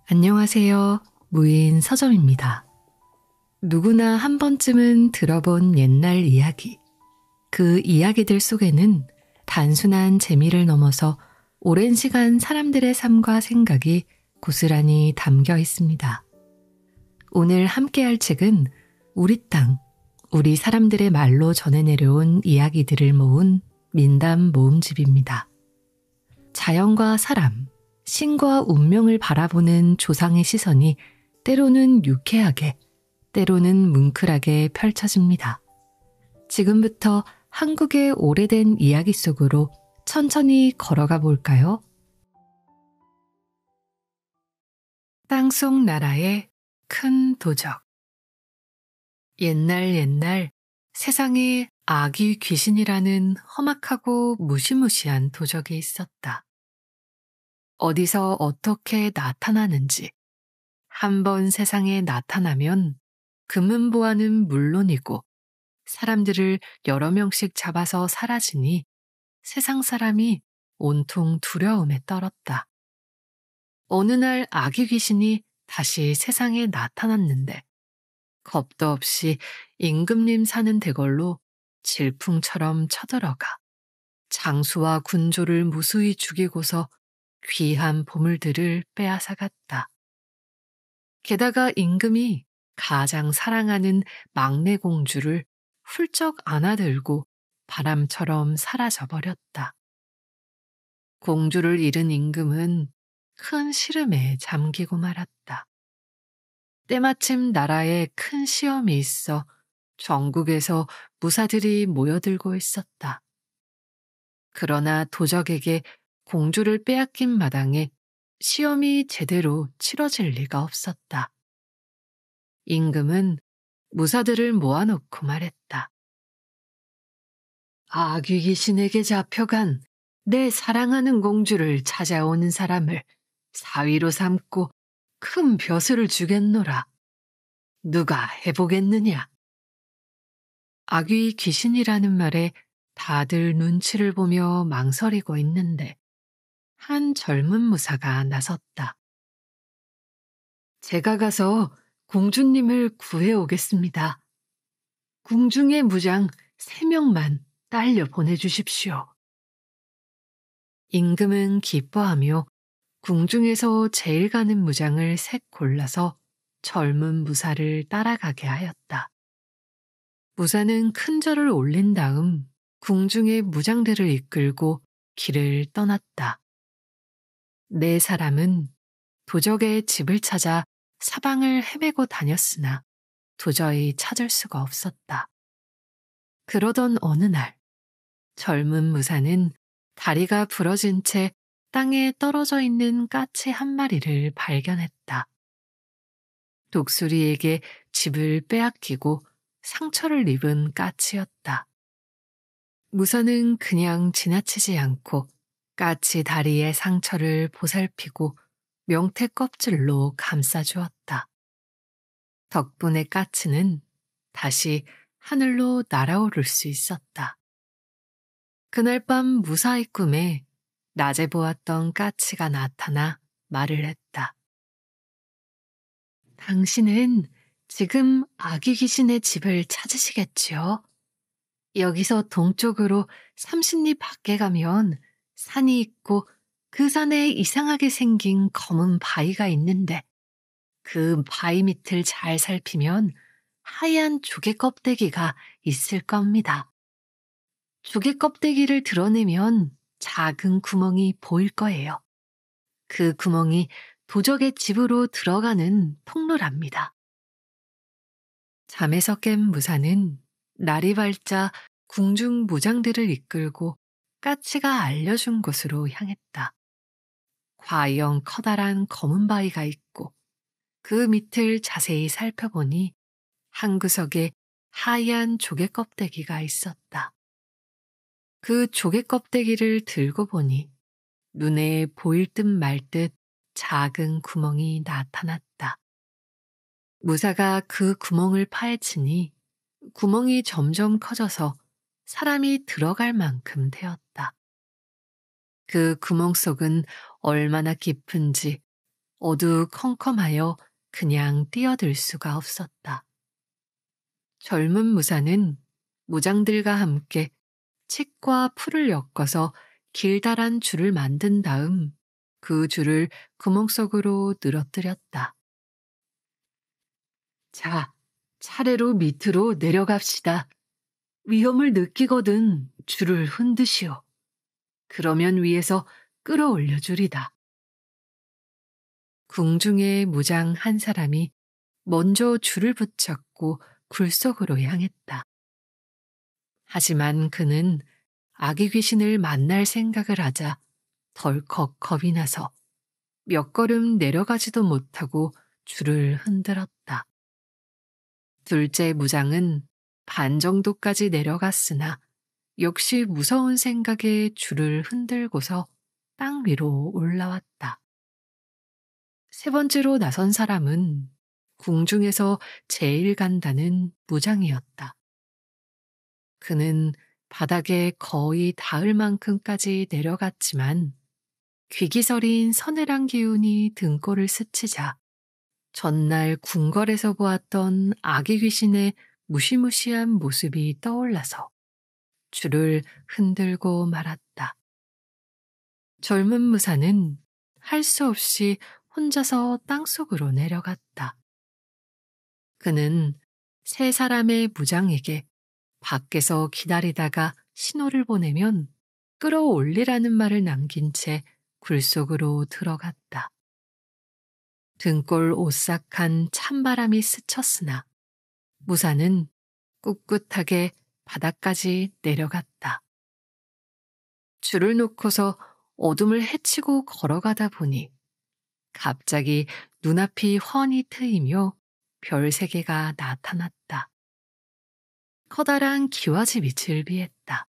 안녕하세요. 무인 서점입니다. 누구나 한 번쯤은 들어본 옛날 이야기. 그 이야기들 속에는 단순한 재미를 넘어서 오랜 시간 사람들의 삶과 생각이 고스란히 담겨 있습니다. 오늘 함께할 책은 우리 땅, 우리 사람들의 말로 전해 내려온 이야기들을 모은 민담 모음집입니다. 자연과 사람, 신과 운명을 바라보는 조상의 시선이 때로는 유쾌하게, 때로는 뭉클하게 펼쳐집니다. 지금부터 한국의 오래된 이야기 속으로 천천히 걸어가 볼까요? 땅속 나라의 큰 도적. 옛날 세상에 아기 귀신이라는 험악하고 무시무시한 도적이 있었다. 어디서 어떻게 나타나는지, 한번 세상에 나타나면 금은보화는 물론이고 사람들을 여러 명씩 잡아서 사라지니 세상 사람이 온통 두려움에 떨었다. 어느 날 아기 귀신이 다시 세상에 나타났는데 겁도 없이 임금님 사는 대궐로 질풍처럼 쳐들어가 장수와 군조를 무수히 죽이고서 귀한 보물들을 빼앗아갔다. 게다가 임금이 가장 사랑하는 막내 공주를 훌쩍 안아들고 바람처럼 사라져버렸다. 공주를 잃은 임금은 큰 시름에 잠기고 말았다. 때마침 나라에 큰 시험이 있어 전국에서 무사들이 모여들고 있었다. 그러나 도적에게 공주를 빼앗긴 마당에 시험이 제대로 치러질 리가 없었다. 임금은 무사들을 모아놓고 말했다. 아귀 귀신에게 잡혀간 내 사랑하는 공주를 찾아오는 사람을 사위로 삼고 큰 벼슬을 주겠노라. 누가 해보겠느냐? 아귀 귀신이라는 말에 다들 눈치를 보며 망설이고 있는데 한 젊은 무사가 나섰다. 제가 가서 공주님을 구해오겠습니다. 궁중의 무장 3명만 딸려 보내주십시오. 임금은 기뻐하며 궁중에서 제일 가는 무장을 셋 골라서 젊은 무사를 따라가게 하였다. 무사는 큰 절을 올린 다음 궁중의 무장들을 이끌고 길을 떠났다. 4사람은 도적의 집을 찾아 사방을 헤매고 다녔으나 도저히 찾을 수가 없었다. 그러던 어느 날 젊은 무사는 다리가 부러진 채 땅에 떨어져 있는 까치 한 마리를 발견했다. 독수리에게 집을 빼앗기고 상처를 입은 까치였다. 무사는 그냥 지나치지 않고 까치 다리의 상처를 보살피고 명태 껍질로 감싸주었다. 덕분에 까치는 다시 하늘로 날아오를 수 있었다. 그날 밤 무사의 꿈에 낮에 보았던 까치가 나타나 말을 했다. 당신은 지금 아기 귀신의 집을 찾으시겠지요? 여기서 동쪽으로 30리 밖에 가면 산이 있고 그 산에 이상하게 생긴 검은 바위가 있는데 그 바위 밑을 잘 살피면 하얀 조개 껍데기가 있을 겁니다. 조개 껍데기를 드러내면 작은 구멍이 보일 거예요. 그 구멍이 도적의 집으로 들어가는 통로랍니다. 잠에서 깬 무사는 날이 밝자 궁중 무장들을 이끌고 까치가 알려준 곳으로 향했다. 과연 커다란 검은 바위가 있고 그 밑을 자세히 살펴보니 한 구석에 하얀 조개 껍데기가 있었다. 그 조개 껍데기를 들고 보니 눈에 보일 듯 말 듯 작은 구멍이 나타났다. 무사가 그 구멍을 파헤치니 구멍이 점점 커져서 사람이 들어갈 만큼 되었다. 그 구멍 속은 얼마나 깊은지 어두컴컴하여 그냥 뛰어들 수가 없었다. 젊은 무사는 무장들과 함께 칡과 풀을 엮어서 길다란 줄을 만든 다음 그 줄을 구멍 속으로 늘어뜨렸다. 자, 차례로 밑으로 내려갑시다. 위험을 느끼거든 줄을 흔드시오. 그러면 위에서 끌어올려 주리다. 궁중의 무장 한 사람이 먼저 줄을 붙잡고 굴 속으로 향했다. 하지만 그는 아기 귀신을 만날 생각을 하자 덜컥 겁이 나서 몇 걸음 내려가지도 못하고 줄을 흔들었다. 둘째 무장은 반 정도까지 내려갔으나 역시 무서운 생각에 줄을 흔들고서 땅 위로 올라왔다. 세 번째로 나선 사람은 궁중에서 제일 간다는 무장이었다. 그는 바닥에 거의 닿을 만큼까지 내려갔지만 귀기서린 서늘한 기운이 등골을 스치자 전날 궁궐에서 보았던 아기 귀신의 무시무시한 모습이 떠올라서 줄을 흔들고 말았다. 젊은 무사는 할 수 없이 혼자서 땅속으로 내려갔다. 그는 세 사람의 무장에게 밖에서 기다리다가 신호를 보내면 끌어올리라는 말을 남긴 채 굴 속으로 들어갔다. 등골 오싹한 찬바람이 스쳤으나 무사는 꿋꿋하게 바닥까지 내려갔다. 줄을 놓고서 어둠을 헤치고 걸어가다 보니 갑자기 눈앞이 훤히 트이며 별 세 개가 나타났다. 커다란 기와집이 즐비했다.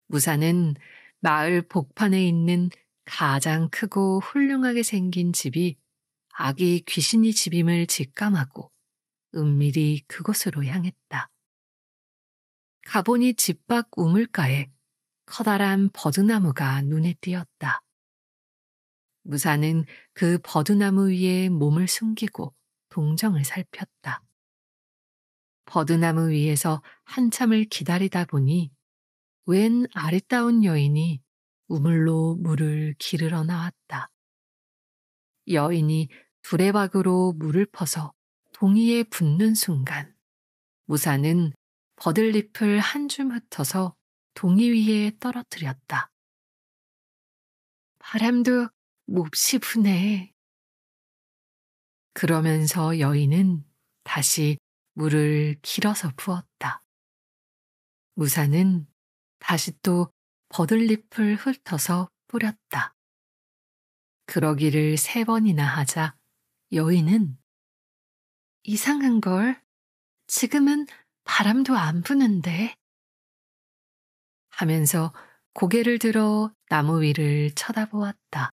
무사는 마을 복판에 있는 가장 크고 훌륭하게 생긴 집이 아기 귀신이 집임을 직감하고 은밀히 그곳으로 향했다. 가보니 집 밖 우물가에 커다란 버드나무가 눈에 띄었다. 무사는 그 버드나무 위에 몸을 숨기고 동정을 살폈다. 버드나무 위에서 한참을 기다리다 보니 웬 아리따운 여인이 우물로 물을 기르러 나왔다. 여인이 두레박으로 물을 퍼서 동이에 붓는 순간 무사는 버들잎을 한 줌 흩어서 동이 위에 떨어뜨렸다. 바람도 몹시 부네. 그러면서 여인은 다시 물을 길어서 부었다. 무사는 다시 또 버들잎을 훑어서 뿌렸다. 그러기를 3번이나 하자 여인은 이상한 걸 지금은 바람도 안 부는데 하면서 고개를 들어 나무 위를 쳐다보았다.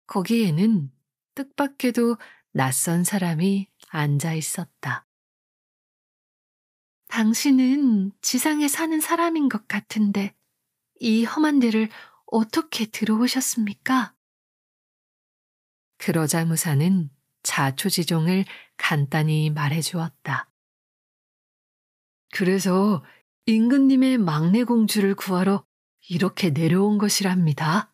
거기에는 뜻밖에도 낯선 사람이 앉아 있었다. 당신은 지상에 사는 사람인 것 같은데 이 험한 데를 어떻게 들어오셨습니까? 그러자 무사는 자초지종을 간단히 말해주었다. 그래서 임금님의 막내 공주를 구하러 이렇게 내려온 것이랍니다.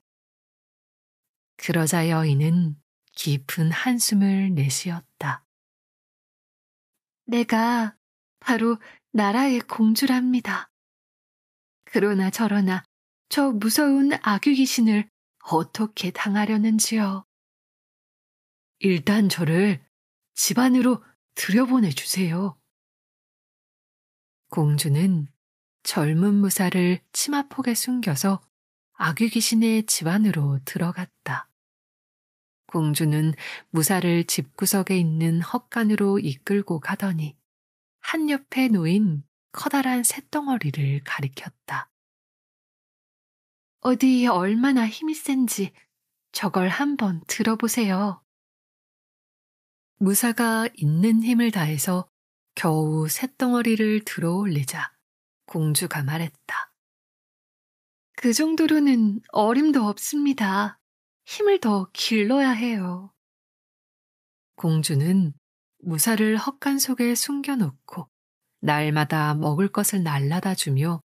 그러자 여인은 깊은 한숨을 내쉬었다. 내가 바로 나라의 공주랍니다. 그러나 저러나 저 무서운 아귀 귀신을 어떻게 당하려는지요. 일단 저를 집 안으로 들여보내주세요. 공주는 젊은 무사를 치마폭에 숨겨서 아귀 귀신의 집 안으로 들어갔다. 공주는 무사를 집구석에 있는 헛간으로 이끌고 가더니 한 옆에 놓인 커다란 쇳덩어리를 가리켰다. 어디 얼마나 힘이 센지 저걸 한번 들어보세요. 무사가 있는 힘을 다해서 겨우 쇳덩어리를 들어 올리자 공주가 말했다. 그 정도로는 어림도 없습니다. 힘을 더 길러야 해요. 공주는 무사를 헛간 속에 숨겨놓고 날마다 먹을 것을 날라다 주며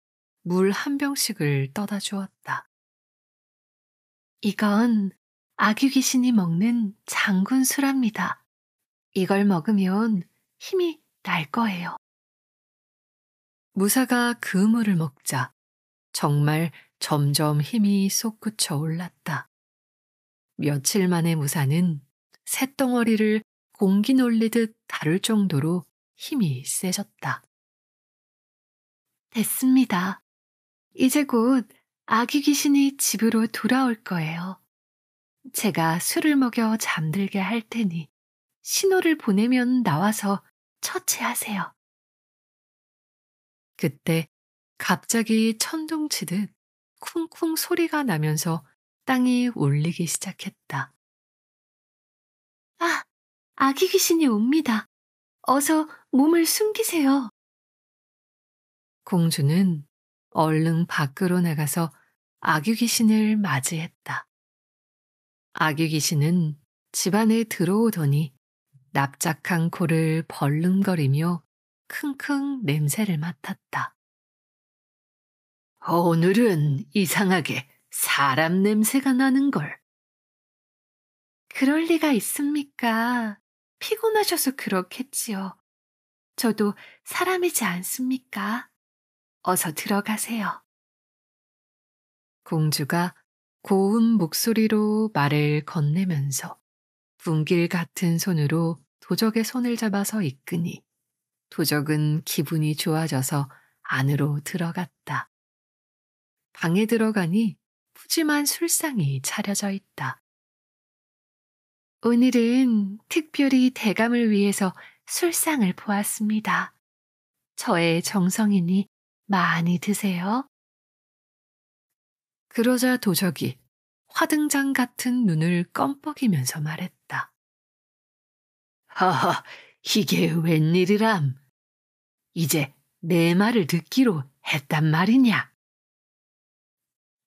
물 한 병씩을 떠다 주었다. 이건 아귀 귀신이 먹는 장군 수랍니다. 이걸 먹으면 힘이 날 거예요. 무사가 그 물을 먹자 정말 점점 힘이 솟구쳐 올랐다. 며칠 만에 무사는 쇳덩어리를 공기 놀리듯 다룰 정도로 힘이 세졌다. 됐습니다. 이제 곧 아기 귀신이 집으로 돌아올 거예요. 제가 술을 먹여 잠들게 할 테니 신호를 보내면 나와서 처치하세요. 그때 갑자기 천둥치듯 쿵쿵 소리가 나면서 땅이 울리기 시작했다. 아, 아기 귀신이 옵니다. 어서 몸을 숨기세요. 공주는 얼른 밖으로 나가서 아기 귀신을 맞이했다. 아기 귀신은 집 안에 들어오더니 납작한 코를 벌름거리며 킁킁 냄새를 맡았다. 오늘은 이상하게 사람 냄새가 나는걸. 그럴 리가 있습니까? 피곤하셔서 그렇겠지요. 저도 사람이지 않습니까? 어서 들어가세요. 공주가 고운 목소리로 말을 건네면서 분길 같은 손으로 도적의 손을 잡아서 이끄니 도적은 기분이 좋아져서 안으로 들어갔다. 방에 들어가니 푸짐한 술상이 차려져 있다. 오늘은 특별히 대감을 위해서 술상을 보았습니다. 저의 정성이니 많이 드세요. 그러자 도적이 화등장 같은 눈을 껌뻑이면서 말했다. 하하, 이게 웬일이람? 이제 내 말을 듣기로 했단 말이냐?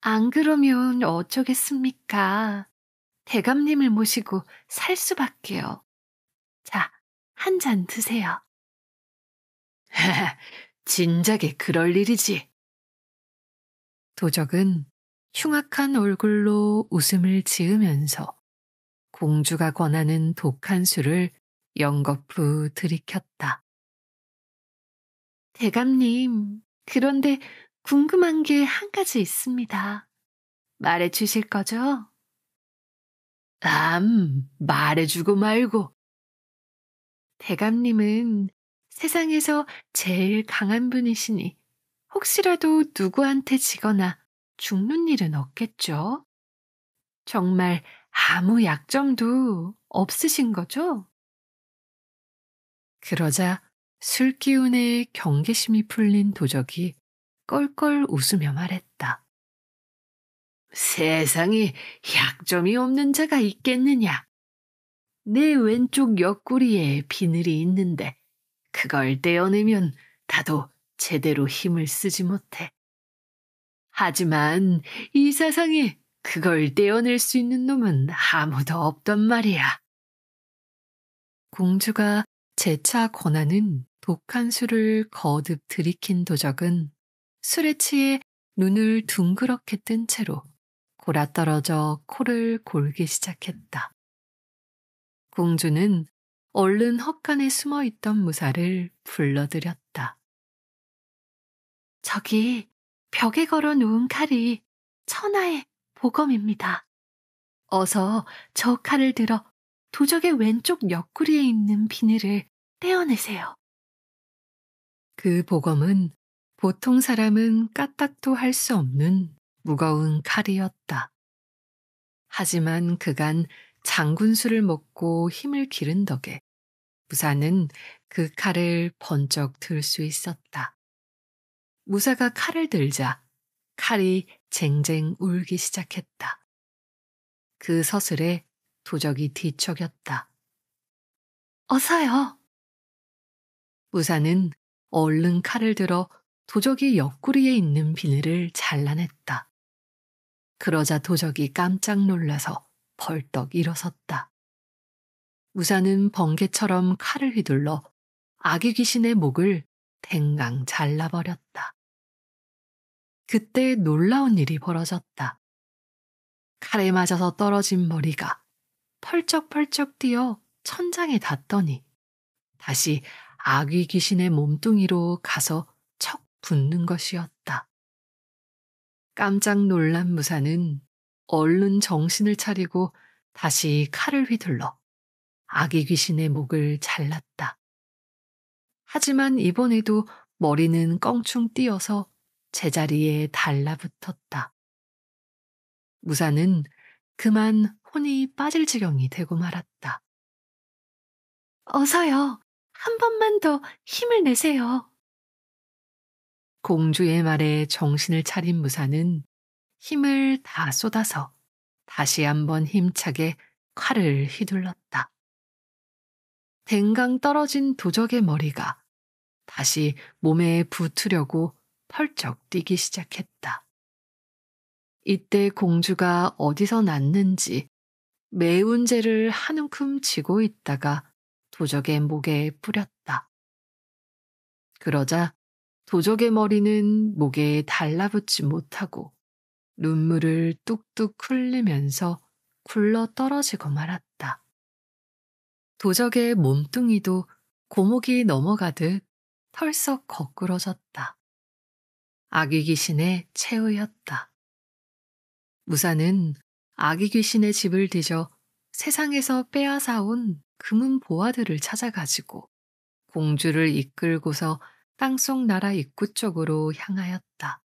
안 그러면 어쩌겠습니까? 대감님을 모시고 살 수밖에요. 자, 한 잔 드세요. 진작에 그럴 일이지. 도적은 흉악한 얼굴로 웃음을 지으면서 공주가 권하는 독한 술을 연거푸 들이켰다. 대감님, 그런데 궁금한 게 한 가지 있습니다. 말해 주실 거죠? 말해주고 말고. 대감님은 세상에서 제일 강한 분이시니 혹시라도 누구한테 지거나 죽는 일은 없겠죠? 정말 아무 약점도 없으신 거죠? 그러자 술기운에 경계심이 풀린 도적이 껄껄 웃으며 말했다. 세상에 약점이 없는 자가 있겠느냐? 내 왼쪽 옆구리에 비늘이 있는데 그걸 떼어내면 나도 제대로 힘을 쓰지 못해. 하지만 이 세상에 그걸 떼어낼 수 있는 놈은 아무도 없단 말이야. 공주가 재차 권하는 독한 술을 거듭 들이킨 도적은 술에 취해 눈을 둥그렇게 뜬 채로 골아떨어져 코를 골기 시작했다. 공주는 얼른 헛간에 숨어 있던 무사를 불러들였다. 저기 벽에 걸어 놓은 칼이 천하의 보검입니다. 어서 저 칼을 들어 도적의 왼쪽 옆구리에 있는 비늘을 떼어내세요. 그 보검은 보통 사람은 까딱도 할 수 없는 무거운 칼이었다. 하지만 그간 장군술을 먹고 힘을 기른 덕에 무사는 그 칼을 번쩍 들 수 있었다. 무사가 칼을 들자 칼이 쟁쟁 울기 시작했다. 그 서슬에 도적이 뒤척였다. 어서요. 무사는 얼른 칼을 들어 도적이 옆구리에 있는 비늘을 잘라냈다. 그러자 도적이 깜짝 놀라서 벌떡 일어섰다. 무사는 번개처럼 칼을 휘둘러 아기 귀신의 목을 댕강 잘라버렸다. 그때 놀라운 일이 벌어졌다. 칼에 맞아서 떨어진 머리가 펄쩍펄쩍 뛰어 천장에 닿더니 다시 아귀 귀신의 몸뚱이로 가서 척 붙는 것이었다. 깜짝 놀란 무사는 얼른 정신을 차리고 다시 칼을 휘둘러 아귀 귀신의 목을 잘랐다. 하지만 이번에도 머리는 껑충 뛰어서 제자리에 달라붙었다. 무사는 그만 혼이 빠질 지경이 되고 말았다. 어서요. 한 번만 더 힘을 내세요. 공주의 말에 정신을 차린 무사는 힘을 다 쏟아서 다시 한번 힘차게 칼을 휘둘렀다. 댕강 떨어진 도적의 머리가 다시 몸에 붙으려고 펄쩍 뛰기 시작했다. 이때 공주가 어디서 났는지 매운 재를 한 움큼 쥐고 있다가 도적의 목에 뿌렸다. 그러자 도적의 머리는 목에 달라붙지 못하고 눈물을 뚝뚝 흘리면서 굴러 떨어지고 말았다. 도적의 몸뚱이도 고목이 넘어가듯 털썩 거꾸러졌다. 아기 귀신의 최후였다. 무사는 아기 귀신의 집을 뒤져 세상에서 빼앗아온 금은 보화들을 찾아가지고 공주를 이끌고서 땅속 나라 입구 쪽으로 향하였다.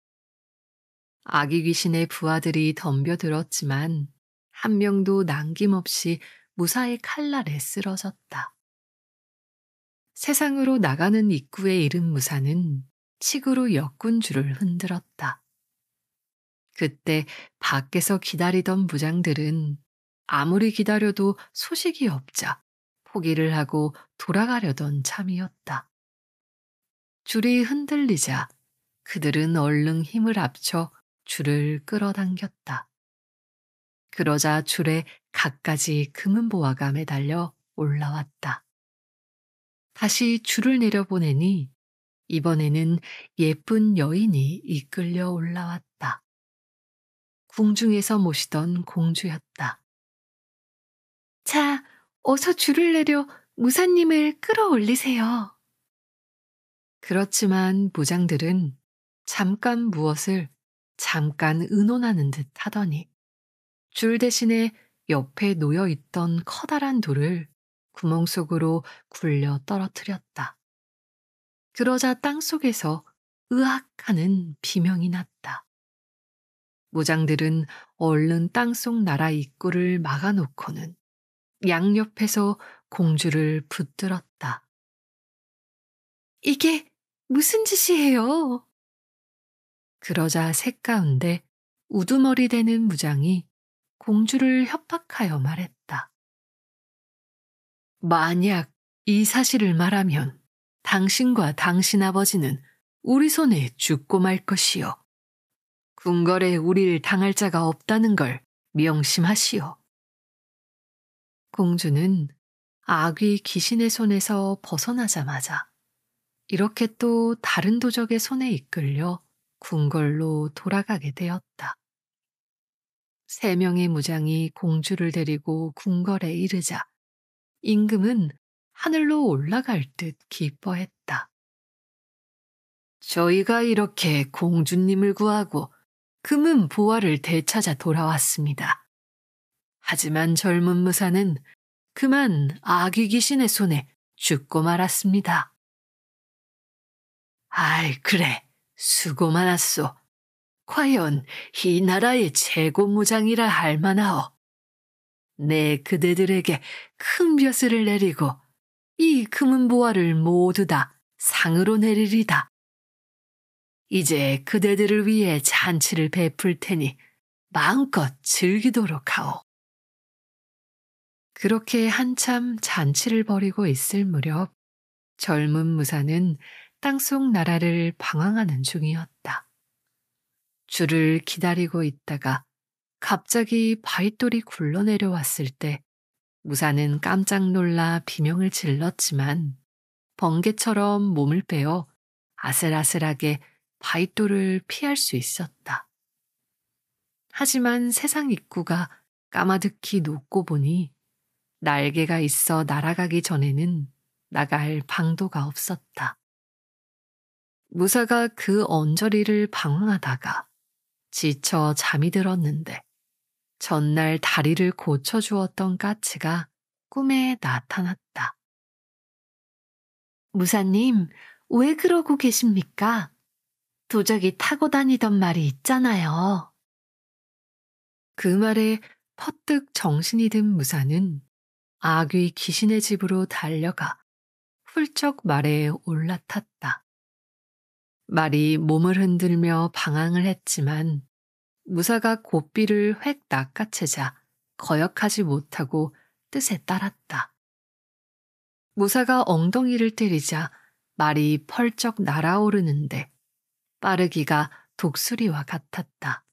아기 귀신의 부하들이 덤벼들었지만 한 명도 남김없이 무사의 칼날에 쓰러졌다. 세상으로 나가는 입구에 이른 무사는 칡으로 역군주를 흔들었다. 그때 밖에서 기다리던 무장들은 아무리 기다려도 소식이 없자 포기를 하고 돌아가려던 참이었다. 줄이 흔들리자 그들은 얼른 힘을 합쳐 줄을 끌어당겼다. 그러자 줄에 갖가지 금은 보화가 매달려 올라왔다. 다시 줄을 내려보내니 이번에는 예쁜 여인이 이끌려 올라왔다. 궁중에서 모시던 공주였다. 자, 어서 줄을 내려 무사님을 끌어올리세요. 그렇지만 무장들은 잠깐 무엇을 잠깐 의논하는 듯 하더니 줄 대신에 옆에 놓여 있던 커다란 돌을 구멍 속으로 굴려 떨어뜨렸다. 그러자 땅 속에서 으악 하는 비명이 났다. 무장들은 얼른 땅속 나라 입구를 막아놓고는 양옆에서 공주를 붙들었다. 이게 무슨 짓이에요? 그러자 색 가운데 우두머리 되는 무장이 공주를 협박하여 말했다. 만약 이 사실을 말하면 당신과 당신 아버지는 우리 손에 죽고 말 것이요. 궁궐에 우리를 당할 자가 없다는 걸 명심하시오. 공주는 아귀 귀신의 손에서 벗어나자마자 이렇게 또 다른 도적의 손에 이끌려 궁궐로 돌아가게 되었다. 3명의 무장이 공주를 데리고 궁궐에 이르자 임금은 하늘로 올라갈 듯 기뻐했다. 저희가 이렇게 공주님을 구하고 금은 보화를 되찾아 돌아왔습니다. 하지만 젊은 무사는 그만 아귀 귀신의 손에 죽고 말았습니다. 아이, 그래, 수고 많았소. 과연 이 나라의 최고 무장이라 할 만하오. 내 그대들에게 큰 벼슬을 내리고 이 금은 보화를 모두 다 상으로 내리리다. 이제 그대들을 위해 잔치를 베풀 테니 마음껏 즐기도록 하오. 그렇게 한참 잔치를 벌이고 있을 무렵 젊은 무사는 땅속 나라를 방황하는 중이었다. 줄을 기다리고 있다가 갑자기 바윗돌이 굴러내려왔을 때 무사는 깜짝 놀라 비명을 질렀지만 번개처럼 몸을 빼어 아슬아슬하게 바윗돌을 피할 수 있었다. 하지만 세상 입구가 까마득히 높고 보니 날개가 있어 날아가기 전에는 나갈 방도가 없었다. 무사가 그 언저리를 방황하다가 지쳐 잠이 들었는데 전날 다리를 고쳐주었던 까치가 꿈에 나타났다. 무사님, 왜 그러고 계십니까? 도적이 타고 다니던 말이 있잖아요. 그 말에 퍼뜩 정신이 든 무사는 아귀 귀신의 집으로 달려가 훌쩍 말에 올라탔다. 말이 몸을 흔들며 방황을 했지만 무사가 고삐를 획 낚아채자 거역하지 못하고 뜻에 따랐다. 무사가 엉덩이를 때리자 말이 펄쩍 날아오르는데 빠르기가 독수리와 같았다.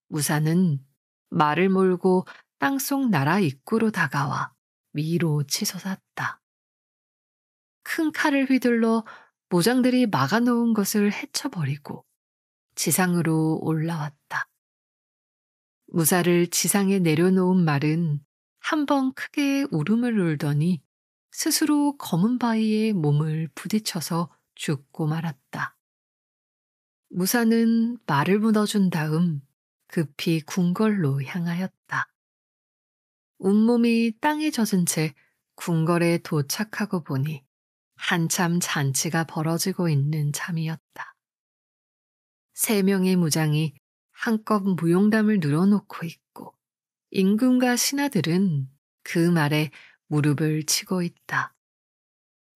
무사는 말을 몰고 땅속 나라 입구로 다가와 위로 치솟았다. 큰 칼을 휘둘러 모장들이 막아놓은 것을 헤쳐버리고 지상으로 올라왔다. 무사를 지상에 내려놓은 말은 한 번 크게 울음을 울더니 스스로 검은 바위에 몸을 부딪혀서 죽고 말았다. 무사는 말을 묻어준 다음 급히 궁궐로 향하였다. 온몸이 땅에 젖은 채 궁궐에 도착하고 보니 한참 잔치가 벌어지고 있는 참이었다. 3명의 무장이 한껏 무용담을 늘어놓고 있고 임금과 신하들은 그 말에 무릎을 치고 있다.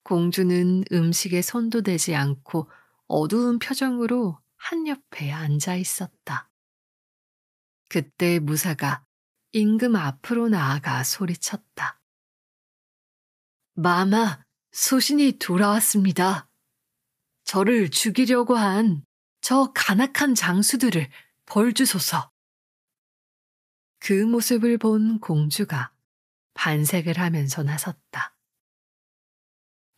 공주는 음식에 손도 대지 않고 어두운 표정으로 한 옆에 앉아 있었다. 그때 무사가 임금 앞으로 나아가 소리쳤다. 마마, 소신이 돌아왔습니다. 저를 죽이려고 한 저 간악한 장수들을 벌 주소서. 그 모습을 본 공주가 반색을 하면서 나섰다.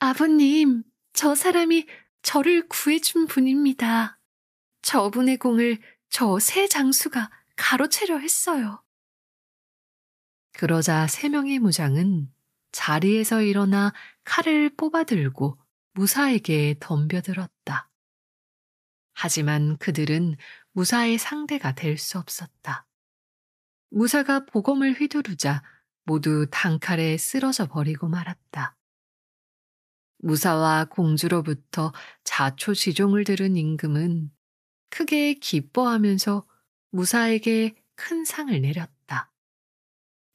아버님, 저 사람이 저를 구해준 분입니다. 저분의 공을 저 새 장수가 가로채려 했어요. 그러자 3명의 무장은 자리에서 일어나 칼을 뽑아들고 무사에게 덤벼들었다. 하지만 그들은 무사의 상대가 될 수 없었다. 무사가 보검을 휘두르자 모두 단칼에 쓰러져 버리고 말았다. 무사와 공주로부터 자초지종을 들은 임금은 크게 기뻐하면서 무사에게 큰 상을 내렸다.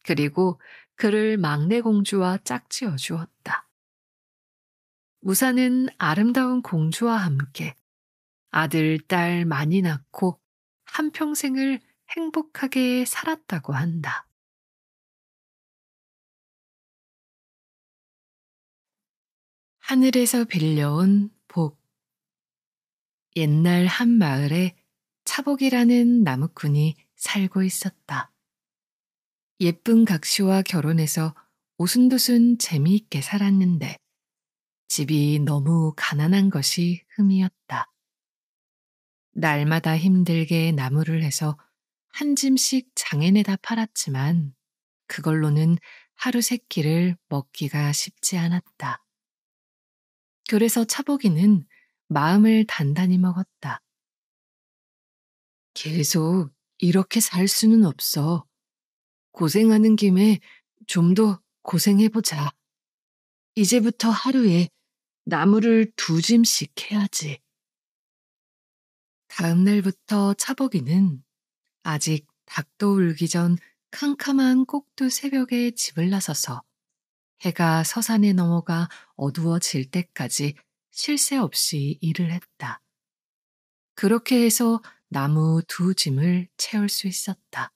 그리고 그를 막내 공주와 짝지어 주었다. 무사는 아름다운 공주와 함께 아들, 딸 많이 낳고 한평생을 행복하게 살았다고 한다. 하늘에서 빌려온 복. 옛날 한 마을에 차복이라는 나무꾼이 살고 있었다. 예쁜 각시와 결혼해서 오순도순 재미있게 살았는데 집이 너무 가난한 것이 흠이었다. 날마다 힘들게 나무를 해서 한 짐씩 장엔에다 팔았지만 그걸로는 하루 세 끼를 먹기가 쉽지 않았다. 그래서 차복이는 마음을 단단히 먹었다. 계속 이렇게 살 수는 없어. 고생하는 김에 좀 더 고생해보자. 이제부터 하루에 나무를 2짐씩 해야지. 다음 날부터 차복이는 아직 닭도 울기 전 캄캄한 꼭두 새벽에 집을 나서서 해가 서산에 넘어가 어두워질 때까지 쉴 새 없이 일을 했다. 그렇게 해서 나무 2짐을 채울 수 있었다.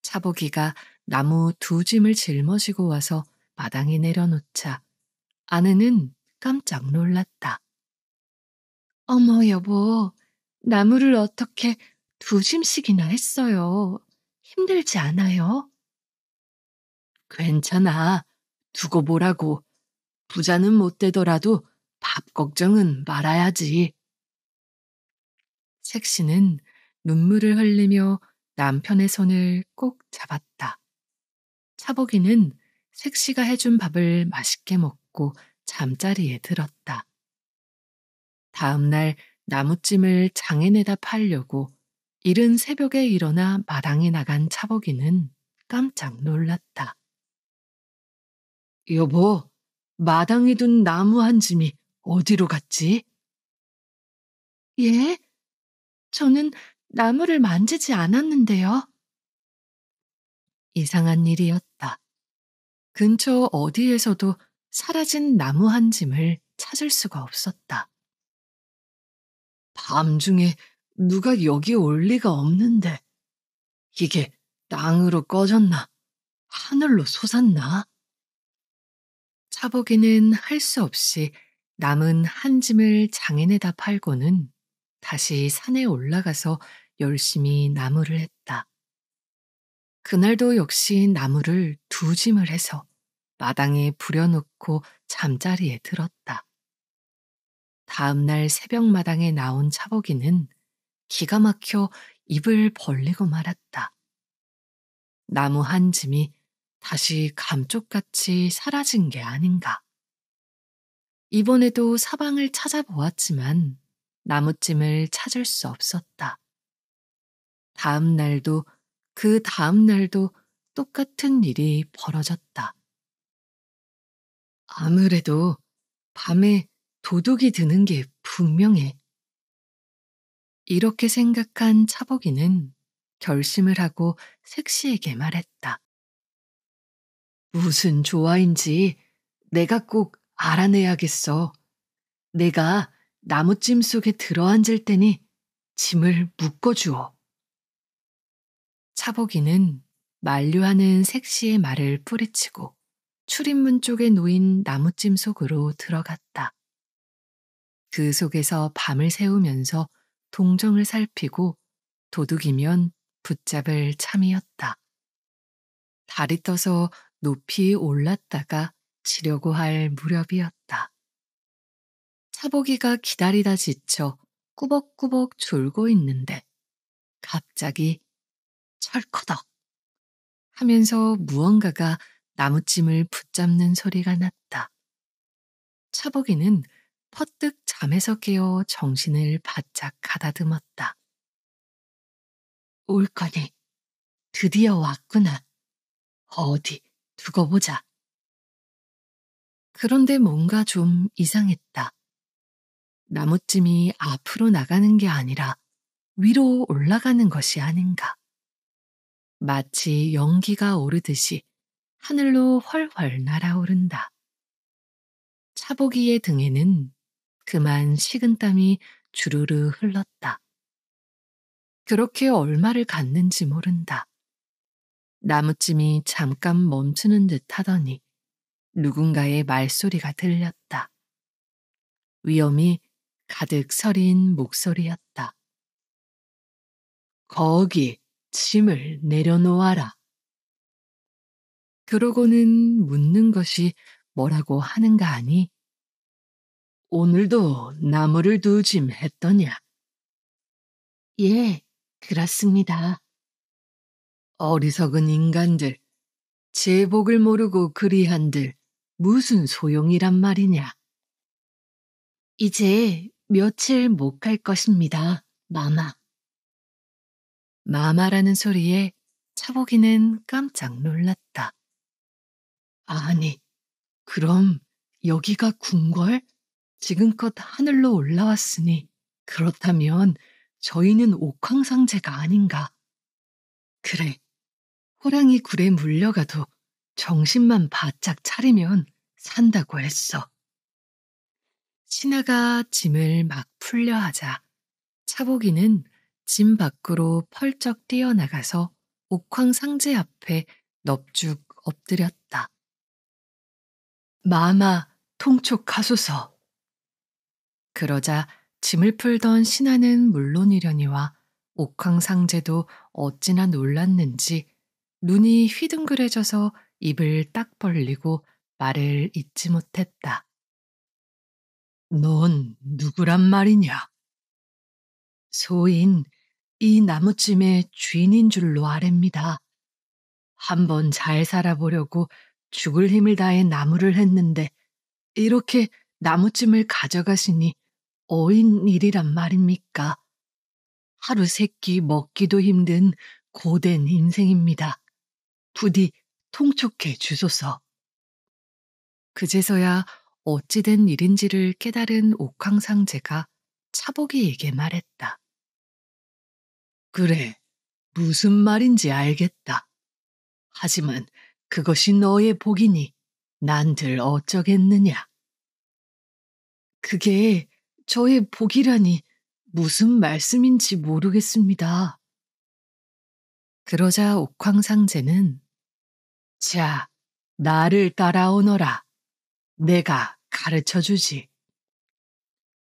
차복이가 나무 2짐을 짊어지고 와서 마당에 내려놓자 아내는 깜짝 놀랐다. 어머, 여보, 나무를 어떻게 2심씩이나 했어요. 힘들지 않아요? 괜찮아. 두고 보라고. 부자는 못 되더라도 밥 걱정은 말아야지. 색시는 눈물을 흘리며 남편의 손을 꼭 잡았다. 차복이는 색시가 해준 밥을 맛있게 먹고 잠자리에 들었다. 다음 날 나무찜을 장에 내다 팔려고 이른 새벽에 일어나 마당에 나간 차복이는 깜짝 놀랐다. 여보, 마당에 둔 나무 한 짐이 어디로 갔지? 예? 저는 나무를 만지지 않았는데요. 이상한 일이었다. 근처 어디에서도 사라진 나무 한 짐을 찾을 수가 없었다. 밤중에 누가 여기 올 리가 없는데 이게 땅으로 꺼졌나? 하늘로 솟았나? 차복이는 할 수 없이 남은 한 짐을 장인에다 팔고는 다시 산에 올라가서 열심히 나무를 했다. 그날도 역시 나무를 2짐을 해서 마당에 부려놓고 잠자리에 들었다. 다음 날 새벽마당에 나온 차복이는 기가 막혀 입을 벌리고 말았다. 나무 한 짐이 다시 감쪽같이 사라진 게 아닌가. 이번에도 사방을 찾아보았지만 나무찜을 찾을 수 없었다. 다음 날도 그 다음 날도 똑같은 일이 벌어졌다. 아무래도 밤에 도둑이 드는 게 분명해. 이렇게 생각한 차복이는 결심을 하고 색시에게 말했다. 무슨 조화인지 내가 꼭 알아내야겠어. 내가 나무찜 속에 들어앉을 테니 짐을 묶어주어. 차복이는 만류하는 색시의 말을 뿌리치고 출입문 쪽에 놓인 나무찜 속으로 들어갔다. 그 속에서 밤을 새우면서 동정을 살피고 도둑이면 붙잡을 참이었다. 달이 떠서 높이 올랐다가 지려고 할 무렵이었다. 차복이가 기다리다 지쳐 꾸벅꾸벅 졸고 있는데 갑자기 철커덕 하면서 무언가가 나무찜을 붙잡는 소리가 났다. 차복이는 퍼뜩 잠에서 깨어 정신을 바짝 가다듬었다. 옳거니 드디어 왔구나. 어디 두고 보자. 그런데 뭔가 좀 이상했다. 나무찜이 앞으로 나가는 게 아니라 위로 올라가는 것이 아닌가. 마치 연기가 오르듯이 하늘로 훨훨 날아오른다. 차보기의 등에는 그만 식은땀이 주르르 흘렀다. 그렇게 얼마를 갔는지 모른다. 나무찜이 잠깐 멈추는 듯 하더니 누군가의 말소리가 들렸다. 위험이 가득 서린 목소리였다. 거기 짐을 내려놓아라. 그러고는 묻는 것이 뭐라고 하는가 하니 오늘도 나무를 두 짐 했더냐? 예, 그렇습니다. 어리석은 인간들, 제복을 모르고 그리한들 무슨 소용이란 말이냐? 이제 며칠 못 갈 것입니다, 마마. 마마라는 소리에 차복이는 깜짝 놀랐다. 아니, 그럼 여기가 궁궐? 지금껏 하늘로 올라왔으니 그렇다면 저희는 옥황상제가 아닌가. 그래, 호랑이 굴에 물려가도 정신만 바짝 차리면 산다고 했어. 신하가 짐을 막 풀려 하자 차복이는 짐 밖으로 펄쩍 뛰어나가서 옥황상제 앞에 넙죽 엎드렸다. 마마, 통촉하소서. 그러자 짐을 풀던 신하는 물론이려니와 옥황상제도 어찌나 놀랐는지 눈이 휘둥그레져서 입을 딱 벌리고 말을 잇지 못했다. 넌 누구란 말이냐? 소인 이 나무찜의 주인인 줄로 아렵니다. 한번 잘 살아보려고 죽을 힘을 다해 나무를 했는데 이렇게 나무찜을 가져가시니 어인 일이란 말입니까? 하루 세끼 먹기도 힘든 고된 인생입니다. 부디 통촉해 주소서. 그제서야 어찌된 일인지를 깨달은 옥황상제가 차복이에게 말했다. 그래, 무슨 말인지 알겠다. 하지만 그것이 너의 복이니 난들 어쩌겠느냐. 그게 저의 복이라니 무슨 말씀인지 모르겠습니다. 그러자 옥황상제는 자, 나를 따라오너라. 내가 가르쳐주지.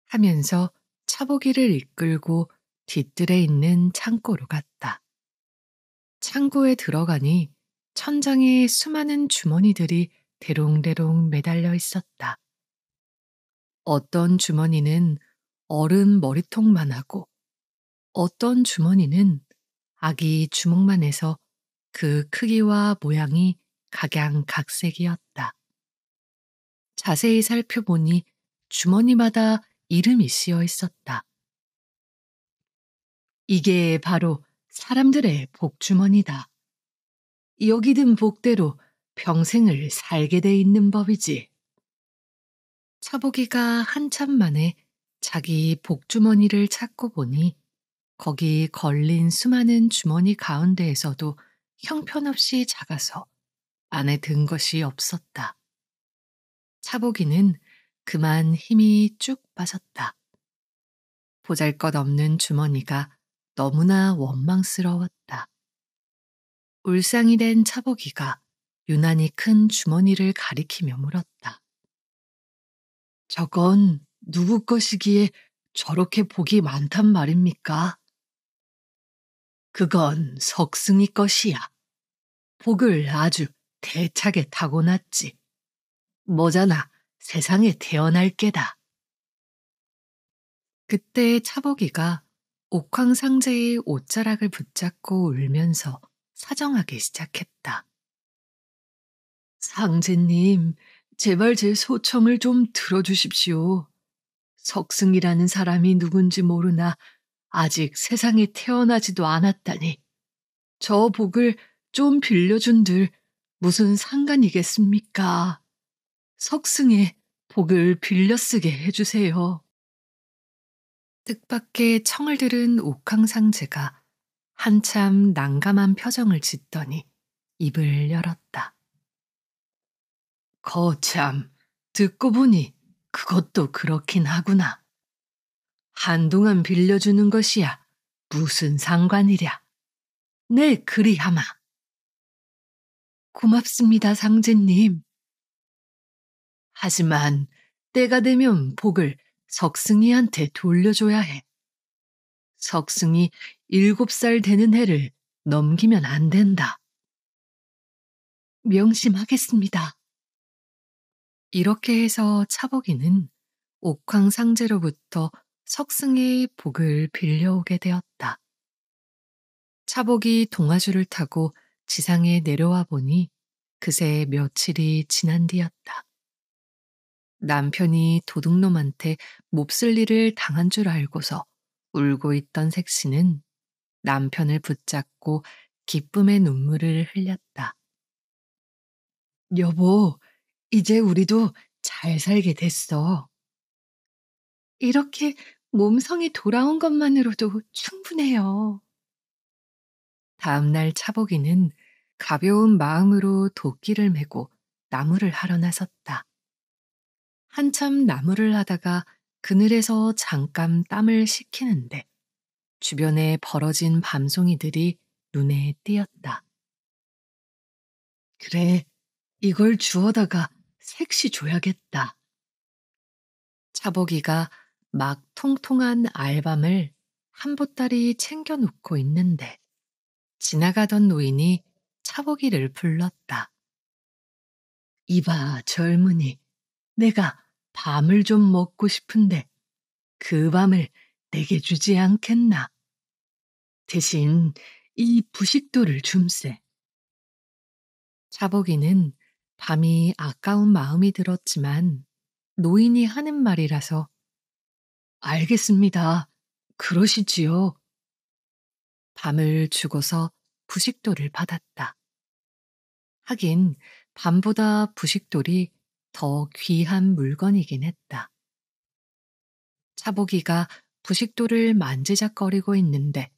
하면서 차보기를 이끌고 뒤뜰에 있는 창고로 갔다. 창고에 들어가니 천장에 수많은 주머니들이 대롱대롱 매달려 있었다. 어떤 주머니는 어른 머리통만 하고 어떤 주머니는 아기 주먹만 해서 그 크기와 모양이 각양각색이었다. 자세히 살펴보니 주머니마다 이름이 씌어 있었다. 이게 바로 사람들의 복주머니다. 여기 든 복대로 평생을 살게 돼 있는 법이지. 차보기가 한참 만에 자기 복주머니를 찾고 보니 거기 걸린 수많은 주머니 가운데에서도 형편없이 작아서 안에 든 것이 없었다. 차보기는 그만 힘이 쭉 빠졌다. 보잘것없는 주머니가 너무나 원망스러웠다. 울상이 된 차보기가 유난히 큰 주머니를 가리키며 물었다. 저건 누구 것이기에 저렇게 복이 많단 말입니까? 그건 석승이 것이야. 복을 아주 대차게 타고났지. 뭐잖아 세상에 태어날 게다. 그때 차보기가 옥황상제의 옷자락을 붙잡고 울면서 사정하기 시작했다. 상제님, 제발 제 소청을 좀 들어주십시오. 석승이라는 사람이 누군지 모르나 아직 세상에 태어나지도 않았다니. 저 복을 좀 빌려준들 무슨 상관이겠습니까? 석승의 복을 빌려 쓰게 해주세요. 뜻밖의 청을 들은 옥황상제가 한참 난감한 표정을 짓더니 입을 열었다. 거참, 듣고 보니 그것도 그렇긴 하구나. 한동안 빌려주는 것이야 무슨 상관이랴. 네, 그리하마. 고맙습니다, 상제님. 하지만 때가 되면 복을 석승이한테 돌려줘야 해. 석승이 7살 되는 해를 넘기면 안 된다. 명심하겠습니다. 이렇게 해서 차복이는 옥황상제로부터 석승의 복을 빌려오게 되었다. 차복이 동아줄을 타고 지상에 내려와 보니 그새 며칠이 지난 뒤였다. 남편이 도둑놈한테 몹쓸 일을 당한 줄 알고서 울고 있던 색시는 남편을 붙잡고 기쁨의 눈물을 흘렸다. 여보, 이제 우리도 잘 살게 됐어. 이렇게 몸성이 돌아온 것만으로도 충분해요. 다음날 차보기는 가벼운 마음으로 도끼를 메고 나무를 하러 나섰다. 한참 나무를 하다가 그늘에서 잠깐 땀을 식히는데 주변에 벌어진 밤송이들이 눈에 띄었다. 그래, 이걸 주워다가 색시 줘야겠다. 차보기가 막 통통한 알밤을 한 보따리 챙겨 놓고 있는데 지나가던 노인이 차보기를 불렀다. 이봐, 젊은이. 내가 밤을 좀 먹고 싶은데 그 밤을 내게 주지 않겠나? 대신 이 부식도를 줌세. 차보기는 밤이 아까운 마음이 들었지만 노인이 하는 말이라서 알겠습니다. 그러시지요. 밤을 주고서 부식돌을 받았다. 하긴 밤보다 부식돌이 더 귀한 물건이긴 했다. 차보기가 부식돌을 만지작거리고 있는데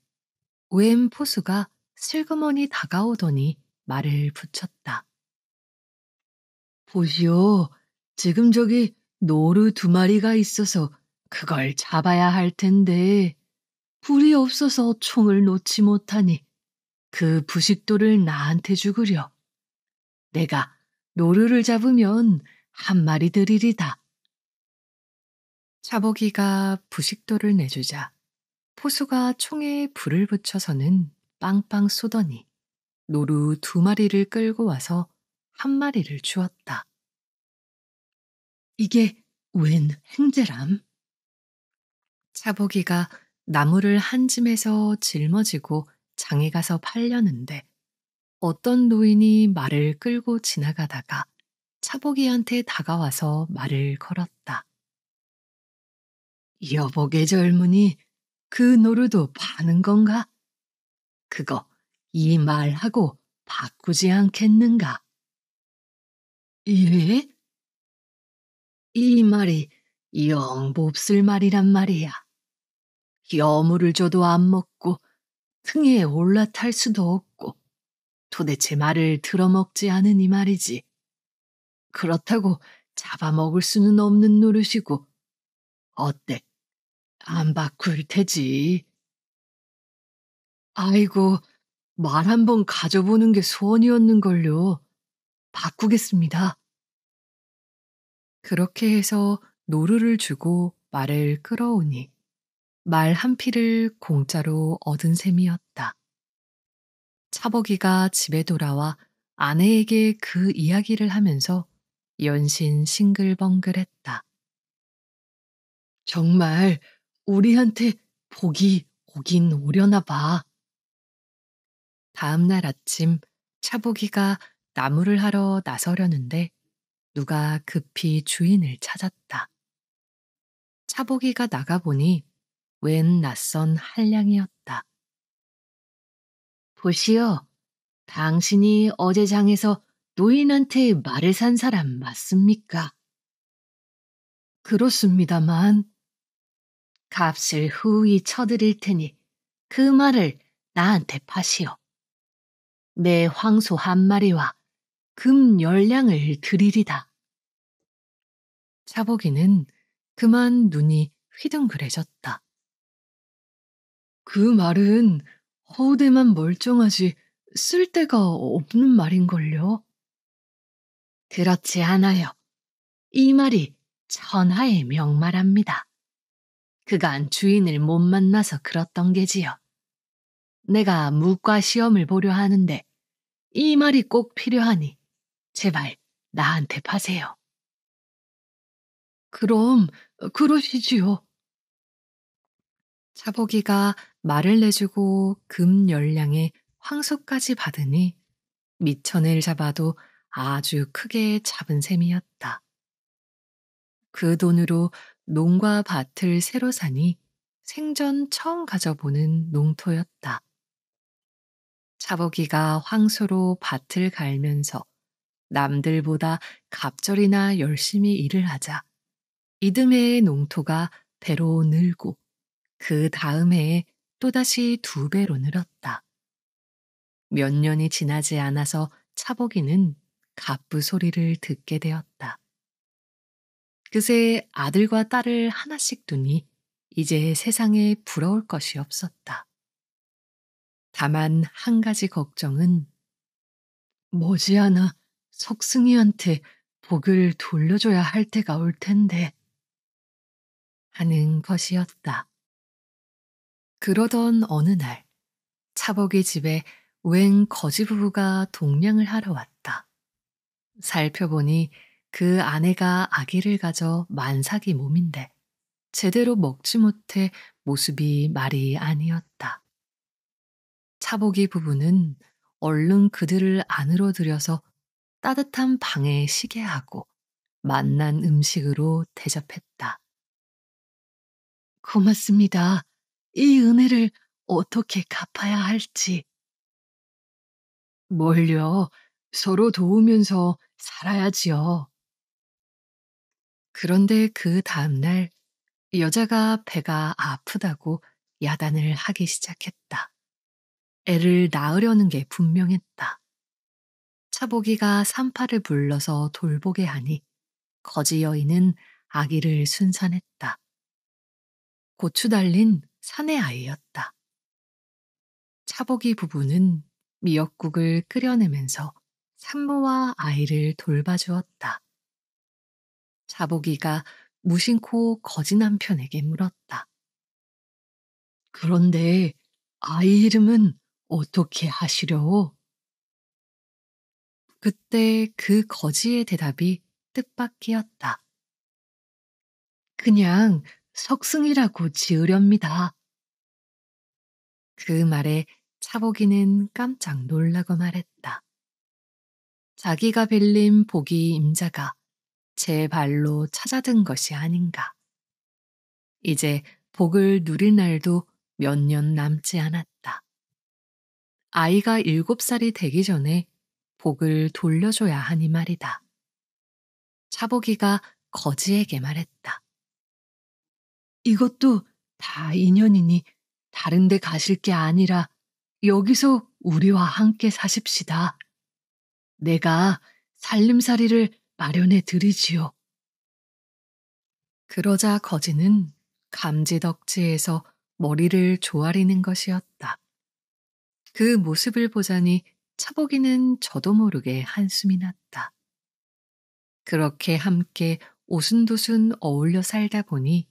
웬 포수가 슬그머니 다가오더니 말을 붙였다. 보시오, 지금 저기 노루 2마리가 있어서 그걸 잡아야 할 텐데 불이 없어서 총을 놓지 못하니 그 부식돌을 나한테 주구려. 내가 노루를 잡으면 1마리 드리리다. 차보기가 부식돌을 내주자 포수가 총에 불을 붙여서는 빵빵 쏘더니 노루 2마리를 끌고 와서 1마리를 주었다. 이게 웬 행제람? 차보기가 나무를 한 짐에서 짊어지고 장에 가서 팔려는데 어떤 노인이 말을 끌고 지나가다가 차보기한테 다가와서 말을 걸었다. 여보게 젊은이, 그 노루도 파는 건가? 그거 이 말하고 바꾸지 않겠는가? 예? 이 말이 영 몹쓸 말이란 말이야. 여물을 줘도 안 먹고 등에 올라탈 수도 없고 도대체 말을 들어먹지 않으니 말이지. 그렇다고 잡아먹을 수는 없는 노릇이고 어때? 안 바꿀 테지. 아이고, 말 한번 가져보는 게 소원이었는걸요. 바꾸겠습니다. 그렇게 해서 노루를 주고 말을 끌어오니 말 한 피를 공짜로 얻은 셈이었다. 차보기가 집에 돌아와 아내에게 그 이야기를 하면서 연신 싱글벙글했다. 정말 우리한테 복이 오긴 오려나 봐. 다음 날 아침 차보기가 나무를 하러 나서려는데 누가 급히 주인을 찾았다. 차보기가 나가보니 웬 낯선 한량이었다. 보시오, 당신이 어제 장에서 노인한테 말을 산 사람 맞습니까? 그렇습니다만. 값을 후히 쳐드릴 테니 그 말을 나한테 파시오. 내 황소 1마리와 금 10량을 드리리다. 차보기는 그만 눈이 휘둥그레졌다. 그 말은 허우대만 멀쩡하지 쓸데가 없는 말인걸요. 그렇지 않아요. 이 말이 천하의 명말합니다. 그간 주인을 못 만나서 그렇던 게지요. 내가 무과 시험을 보려 하는데 이 말이 꼭 필요하니 제발 나한테 파세요. 그럼 그러시지요. 차보기가 말을 내주고 금 10량에 황소까지 받으니 미천을 잡아도 아주 크게 잡은 셈이었다. 그 돈으로 농과 밭을 새로 사니 생전 처음 가져보는 농토였다. 차보기가 황소로 밭을 갈면서 남들보다 갑절이나 열심히 일을 하자 이듬해의 농토가 배로 늘고 그 다음 해에 또다시 2배로 늘었다. 몇 년이 지나지 않아서 차보기는 갑부 소리를 듣게 되었다. 그새 아들과 딸을 하나씩 두니 이제 세상에 부러울 것이 없었다. 다만 한 가지 걱정은 머지않아 석승이한테 복을 돌려줘야 할 때가 올 텐데 하는 것이었다. 그러던 어느 날 차복의 집에 웬 거지 부부가 동냥을 하러 왔다. 살펴보니 그 아내가 아기를 가져 만삭이 몸인데 제대로 먹지 못해 모습이 말이 아니었다. 차복이 부부는 얼른 그들을 안으로 들여서 따뜻한 방에 쉬게 하고 맛난 음식으로 대접했다. 고맙습니다. 이 은혜를 어떻게 갚아야 할지. 뭘요? 서로 도우면서 살아야지요. 그런데 그 다음날 여자가 배가 아프다고 야단을 하기 시작했다. 애를 낳으려는 게 분명했다. 차보기가 산파를 불러서 돌보게 하니 거지 여인은 아기를 순산했다. 고추 달린 사내 아이였다. 차보기 부부는 미역국을 끓여내면서 산모와 아이를 돌봐주었다. 차보기가 무심코 거지 남편에게 물었다. 그런데 아이 이름은 어떻게 하시려? 그때 그 거지의 대답이 뜻밖이었다. 그냥 석승이라고 지으렵니다. 그 말에 차보기는 깜짝 놀라고 말했다. 자기가 빌린 복이 임자가 제 발로 찾아든 것이 아닌가. 이제 복을 누릴 날도 몇 년 남지 않았다. 아이가 7살이 되기 전에 복을 돌려줘야 하니 말이다. 차보기가 거지에게 말했다. 이것도 다 인연이니 다른 데 가실 게 아니라 여기서 우리와 함께 사십시다. 내가 살림살이를 마련해 드리지요. 그러자 거지는 감지덕지에서 머리를 조아리는 것이었다. 그 모습을 보자니 차보기는 저도 모르게 한숨이 났다. 그렇게 함께 오순도순 어울려 살다 보니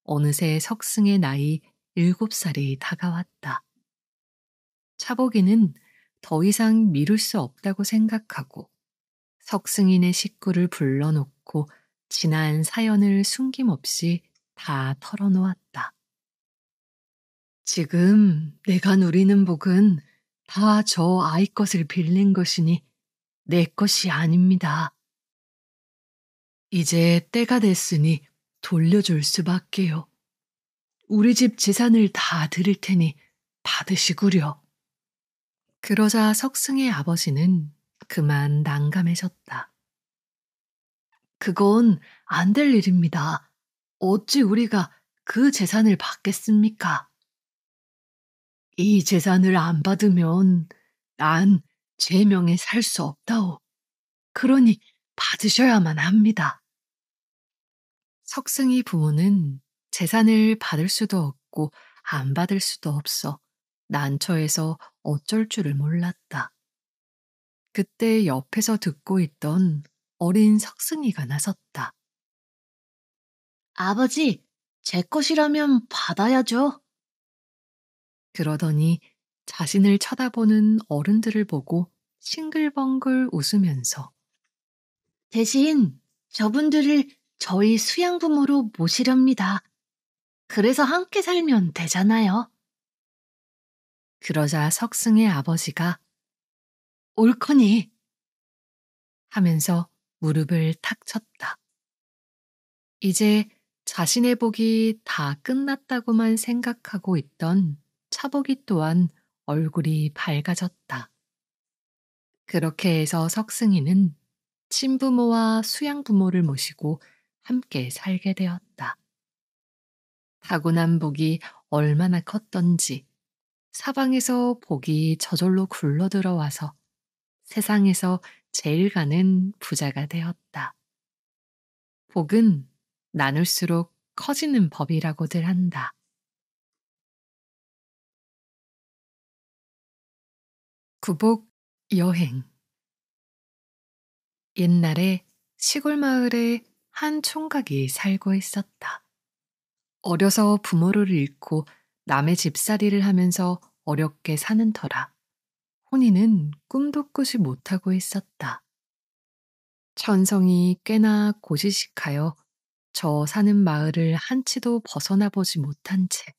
어느새 석승의 나이 7살이 다가왔다. 차보기는 더 이상 미룰 수 없다고 생각하고 석승인의 식구를 불러놓고 지난 사연을 숨김없이 다 털어놓았다. 지금 내가 누리는 복은 다 저 아이 것을 빌린 것이니 내 것이 아닙니다. 이제 때가 됐으니 돌려줄 수밖에요. 우리 집 재산을 다 드릴 테니 받으시구려. 그러자 석승의 아버지는 그만 난감해졌다. 그건 안 될 일입니다. 어찌 우리가 그 재산을 받겠습니까? 이 재산을 안 받으면 난 제 명에 살 수 없다오. 그러니 받으셔야만 합니다. 석승이 부모는 재산을 받을 수도 없고 안 받을 수도 없어 난처해서 어쩔 줄을 몰랐다. 그때 옆에서 듣고 있던 어린 석승이가 나섰다. 아버지, 제 것이라면 받아야죠. 그러더니 자신을 쳐다보는 어른들을 보고 싱글벙글 웃으면서 대신 저분들을 저희 수양부모로 모시렵니다. 그래서 함께 살면 되잖아요. 그러자 석승의 아버지가 옳거니 하면서 무릎을 탁 쳤다. 이제 자신의 복이 다 끝났다고만 생각하고 있던 차복이 또한 얼굴이 밝아졌다. 그렇게 해서 석승이는 친부모와 수양부모를 모시고 함께 살게 되었다. 타고난 복이 얼마나 컸던지 사방에서 복이 저절로 굴러들어와서 세상에서 제일 가는 부자가 되었다. 복은 나눌수록 커지는 법이라고들 한다. 구복 여행. 옛날에 시골 마을에 한 총각이 살고 있었다. 어려서 부모를 잃고 남의 집살이를 하면서 어렵게 사는 터라 혼인은 꿈도 꾸지 못하고 있었다. 천성이 꽤나 고지식하여 저 사는 마을을 한치도 벗어나 보지 못한 채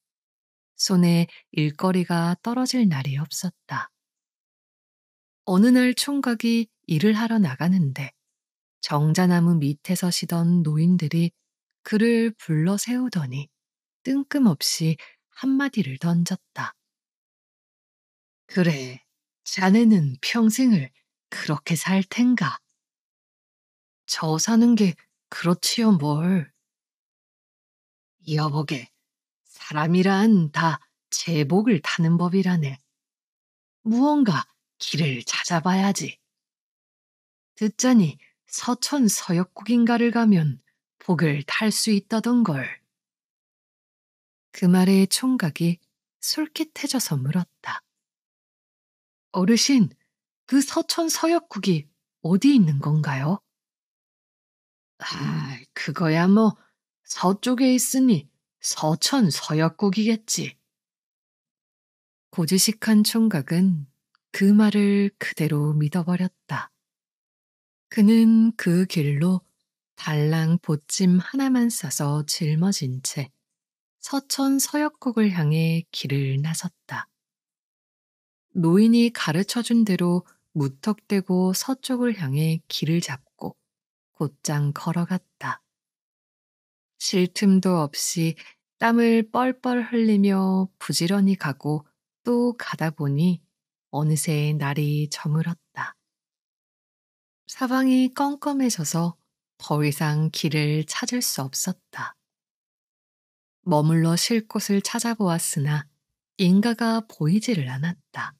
손에 일거리가 떨어질 날이 없었다. 어느 날 총각이 일을 하러 나가는데 정자나무 밑에 서시던 노인들이 그를 불러 세우더니 뜬금없이 한마디를 던졌다. 그래, 자네는 평생을 그렇게 살 텐가? 저 사는 게 그렇지요 뭘. 여보게, 사람이란 다 제복을 타는 법이라네. 무언가 길을 찾아봐야지. 듣자니 서천 서역국인가를 가면 복을 탈 수 있다던걸. 그 말에 총각이 솔깃해져서 물었다. 어르신, 그 서천 서역국이 어디 있는 건가요? 아, 그거야 뭐 서쪽에 있으니 서천 서역국이겠지. 고지식한 총각은 그 말을 그대로 믿어버렸다. 그는 그 길로 달랑 보찜 하나만 싸서 짊어진 채 서천 서역국을 향해 길을 나섰다. 노인이 가르쳐준 대로 무턱대고 서쪽을 향해 길을 잡고 곧장 걸어갔다. 쉴 틈도 없이 땀을 뻘뻘 흘리며 부지런히 가고 또 가다 보니 어느새 날이 저물었다. 사방이 껌껌해져서 더 이상 길을 찾을 수 없었다. 머물러 쉴 곳을 찾아보았으나 인가가 보이지를 않았다.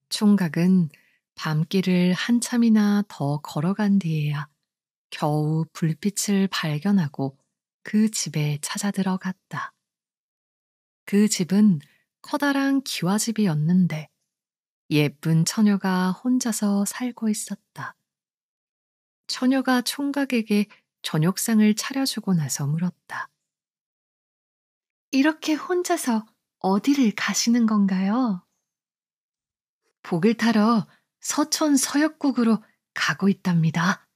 총각은 밤길을 한참이나 더 걸어간 뒤에야 겨우 불빛을 발견하고 그 집에 찾아 들어갔다. 그 집은 커다란 기와집이었는데 예쁜 처녀가 혼자서 살고 있었다. 처녀가 총각에게 저녁상을 차려주고 나서 물었다. 이렇게 혼자서 어디를 가시는 건가요? 복을 타러 서천 서역국으로 가고 있답니다.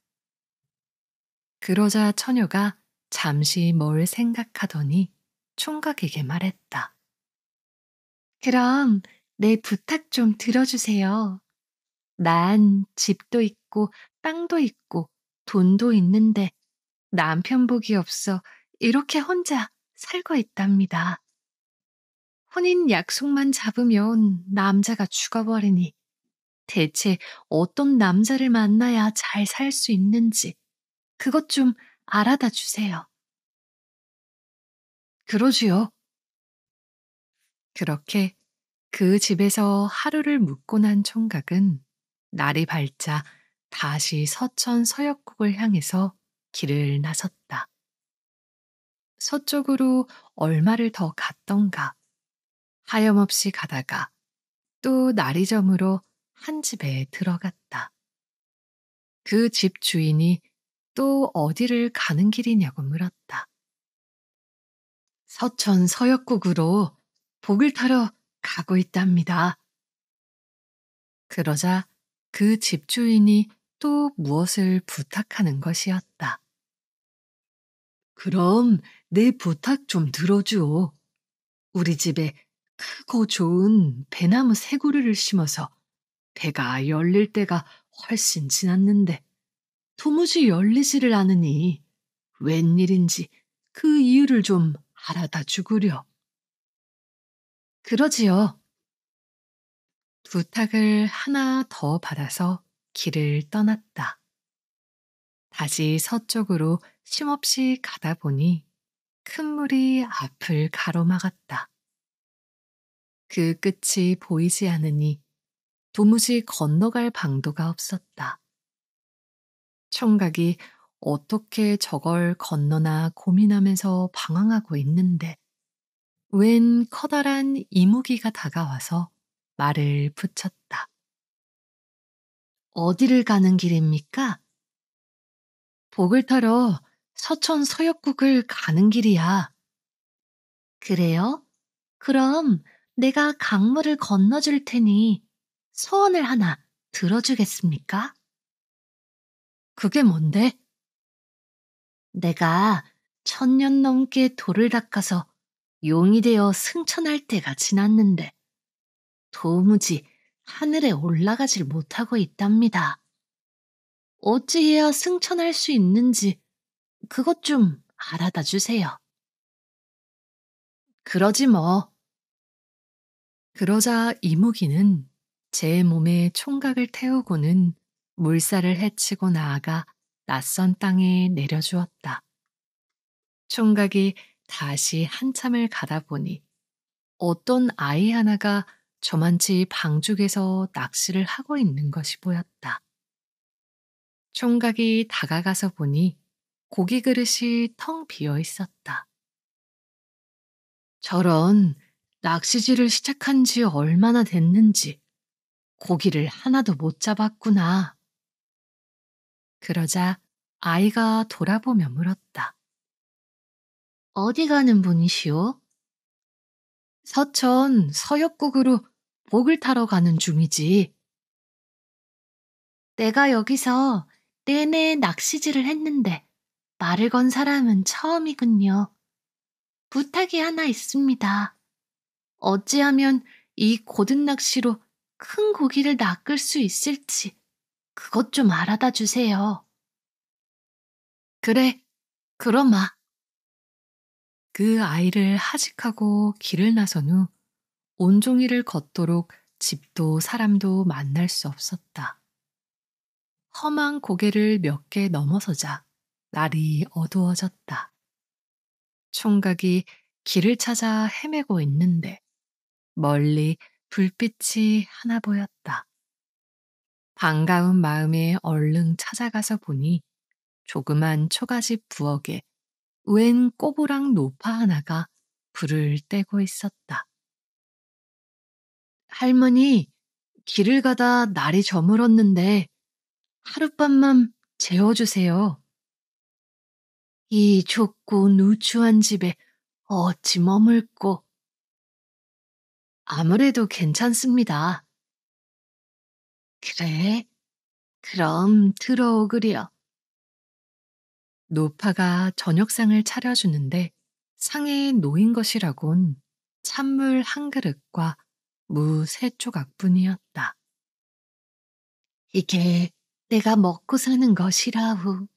그러자 처녀가 잠시 뭘 생각하더니 총각에게 말했다. 그럼 내 부탁 좀 들어주세요. 난 집도 있고 땅도 있고 돈도 있는데 남편 복이 없어 이렇게 혼자 살고 있답니다. 혼인 약속만 잡으면 남자가 죽어버리니 대체 어떤 남자를 만나야 잘 살 수 있는지 그것 좀 알아다 주세요. 그러지요. 그렇게 그 집에서 하루를 묵고 난 총각은 날이 밝자 다시 서천 서역국을 향해서 길을 나섰다. 서쪽으로 얼마를 더 갔던가 하염없이 가다가 또 날이 저물어 한 집에 들어갔다. 그 집 주인이 또 어디를 가는 길이냐고 물었다. 서천 서역국으로 복을 타러 가고 있답니다. 그러자 그 집주인이 또 무엇을 부탁하는 것이었다. 그럼 내 부탁 좀 들어주오. 우리 집에 크고 좋은 배나무 세 그루를 심어서 배가 열릴 때가 훨씬 지났는데 도무지 열리지를 않으니 웬일인지 그 이유를 좀 알아다 주구려. 그러지요. 부탁을 하나 더 받아서 길을 떠났다. 다시 서쪽으로 쉼없이 가다 보니 큰 물이 앞을 가로막았다. 그 끝이 보이지 않으니 도무지 건너갈 방도가 없었다. 총각이 어떻게 저걸 건너나 고민하면서 방황하고 있는데 웬 커다란 이무기가 다가와서 말을 붙였다. 어디를 가는 길입니까? 복을 타러 서천 서역국을 가는 길이야. 그래요? 그럼 내가 강물을 건너줄 테니 소원을 하나 들어주겠습니까? 그게 뭔데? 내가 1000년 넘게 돌을 닦아서 용이 되어 승천할 때가 지났는데 도무지 하늘에 올라가질 못하고 있답니다. 어찌해야 승천할 수 있는지 그것 좀 알아다 주세요. 그러지 뭐. 그러자 이무기는 제 몸에 총각을 태우고는 물살을 헤치고 나아가 낯선 땅에 내려주었다. 총각이 다시 한참을 가다 보니 어떤 아이 하나가 저만치 방죽에서 낚시를 하고 있는 것이 보였다. 총각이 다가가서 보니 고기 그릇이 텅 비어 있었다. 저런 낚시질을 시작한 지 얼마나 됐는지 고기를 하나도 못 잡았구나. 그러자 아이가 돌아보며 물었다. 어디 가는 분이시오? 서천 서역국으로 복을 타러 가는 중이지. 내가 여기서 내내 낚시질을 했는데 말을 건 사람은 처음이군요. 부탁이 하나 있습니다. 어찌하면 이 고든 낚시로 큰 고기를 낚을 수 있을지 그것 좀 알아다 주세요. 그래, 그러마. 그 아이를 하직하고 길을 나선 후 온종일을 걷도록 집도 사람도 만날 수 없었다. 험한 고개를 몇 개 넘어서자 날이 어두워졌다. 총각이 길을 찾아 헤매고 있는데 멀리 불빛이 하나 보였다. 반가운 마음에 얼른 찾아가서 보니 조그만 초가집 부엌에 웬 꼬부랑 노파 하나가 불을 떼고 있었다. 할머니, 길을 가다 날이 저물었는데 하룻밤만 재워주세요. 이 좁고 누추한 집에 어찌 머물고. 아무래도 괜찮습니다. 그래, 그럼 들어오그려. 노파가 저녁상을 차려주는데 상에 놓인 것이라곤 찬물 한 그릇과 무 세 조각뿐이었다. 이게 내가 먹고 사는 것이라우.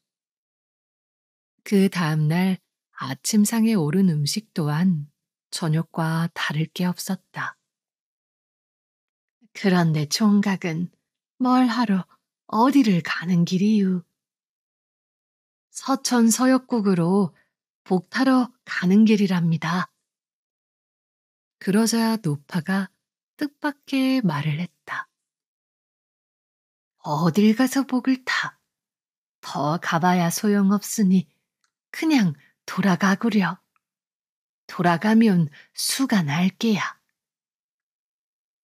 그 다음날 아침상에 오른 음식 또한 저녁과 다를 게 없었다. 그런데 총각은 뭘 하러 어디를 가는 길이유? 서천 서역국으로 복타러 가는 길이랍니다. 그러자 노파가 뜻밖의 말을 했다. 어딜 가서 복을 타? 더 가봐야 소용없으니 그냥 돌아가구려. 돌아가면 수가 날 게야.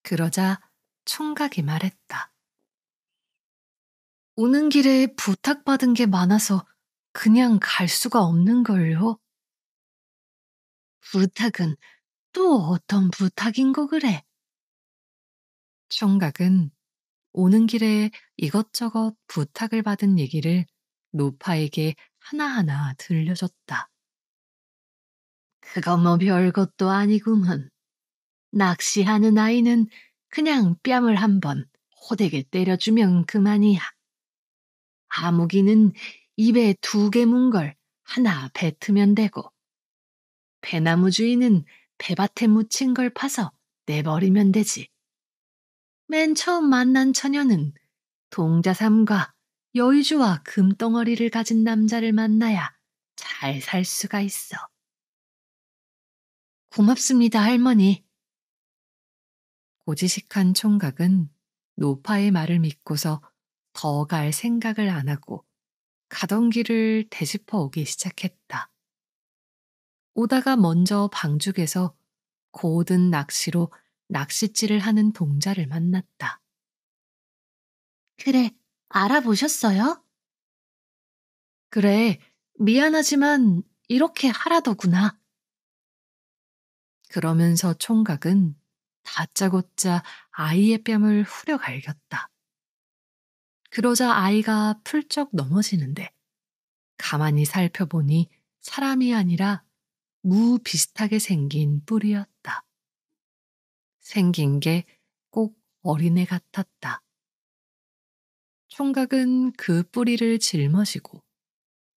그러자 총각이 말했다. 오는 길에 부탁받은 게 많아서 그냥 갈 수가 없는 걸요. 부탁은 또 어떤 부탁인고 그래? 총각은 오는 길에 이것저것 부탁을 받은 얘기를 노파에게 하나하나 들려줬다. 그거 뭐 별것도 아니구먼. 낚시하는 아이는 그냥 뺨을 한번 호되게 때려주면 그만이야. 아무기는 입에 2개 문 걸 하나 뱉으면 되고, 배나무 주인은 배밭에 묻힌 걸 파서 내버리면 되지. 맨 처음 만난 처녀는 동자삼과 여의주와 금덩어리를 가진 남자를 만나야 잘 살 수가 있어. 고맙습니다, 할머니. 고지식한 총각은 노파의 말을 믿고서 더 갈 생각을 안 하고 가던 길을 되짚어 오기 시작했다. 오다가 먼저 방죽에서 고든 낚시로 낚싯질을 하는 동자를 만났다. 그래, 알아보셨어요? 그래, 미안하지만 이렇게 하라더구나. 그러면서 총각은 다짜고짜 아이의 뺨을 후려 갈겼다. 그러자 아이가 풀쩍 넘어지는데 가만히 살펴보니 사람이 아니라 무 비슷하게 생긴 뿔이었다. 생긴 게 꼭 어린애 같았다. 총각은 그 뿌리를 짊어지고